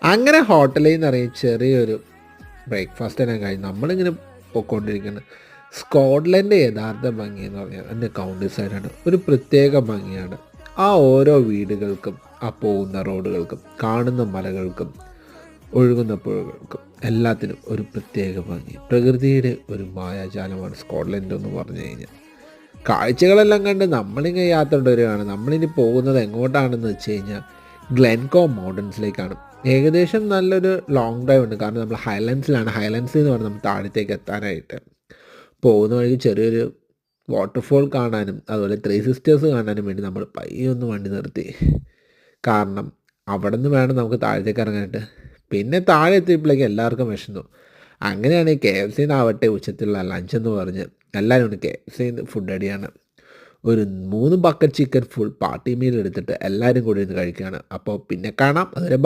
അങ്ങനെ ഹോട്ടലിൽ നിന്ന് ഇറങ്ങി ചെറിയൊരു ബ്രേക്ക്ഫാസ്റ്റ് തന്നെ കഴിഞ്ഞ് നമ്മളിങ്ങനെ പോയിക്കൊണ്ടിരിക്കുന്നത്. സ്കോട്ട്ലൻഡ് യഥാർത്ഥ ഭംഗി എന്ന് പറഞ്ഞാൽ അതിൻ്റെ കൗണ്ടി സൈഡാണ്. ഒരു പ്രത്യേക ഭംഗിയാണ്. ആ ഓരോ വീടുകൾക്കും, ആ പോകുന്ന റോഡുകൾക്കും, കാണുന്ന മലകൾക്കും, ഒഴുകുന്ന പുഴകൾക്കും എല്ലാത്തിനും ഒരു പ്രത്യേക ഭംഗി. പ്രകൃതിയുടെ ഒരു മായാജാലമാണ് സ്കോട്ട്ലൻഡ് എന്ന് പറഞ്ഞു കഴിഞ്ഞാൽ. കാഴ്ചകളെല്ലാം കണ്ട് നമ്മളിങ്ങനെ യാത്ര തുടരുകയാണ്. നമ്മളിനി പോകുന്നത് എങ്ങോട്ടാണെന്ന് വെച്ച് കഴിഞ്ഞാൽ ഗ്ലെൻകോ മൗണ്ടൻസിലേക്കാണ്. ഏകദേശം നല്ലൊരു ലോങ് ഡ്രൈവ് ഉണ്ട്. കാരണം നമ്മൾ ഹൈലൻഡ്സിലാണ്. ഹൈലൻഡ്സിൽ നിന്ന് വേണം നമ്മൾ താഴത്തേക്ക് എത്താനായിട്ട്. പോകുന്ന വഴിക്ക് ചെറിയൊരു വാട്ടർഫോൾ കാണാനും അതുപോലെ ത്രീ സിസ്റ്റേഴ്സ് കാണാനും വേണ്ടി നമ്മൾ പയ്യെ ഒന്ന് വണ്ടി നിർത്തി. കാരണം അവിടെ നിന്ന് വേണം നമുക്ക് താഴത്തേക്ക് ഇറങ്ങാനായിട്ട്. പിന്നെ താഴെ എത്തിയപ്പോഴേക്കും എല്ലാവർക്കും വിശന്നു. അങ്ങനെയാണ് ഈ KFC നിന്നാവട്ടെ ഉച്ചത്തിലുള്ള ലഞ്ചെന്ന് പറഞ്ഞ് എല്ലാവരും ഉണ്ട് KFC ഫുഡ് അടിയാണ്. ഒരു 3 bucket chicken full party meal എടുത്തിട്ട് എല്ലാവരും കൂടി ഇരുന്ന് കഴിക്കുകയാണ്. അപ്പോൾ പിന്നെ കാണാം. അതുവരെ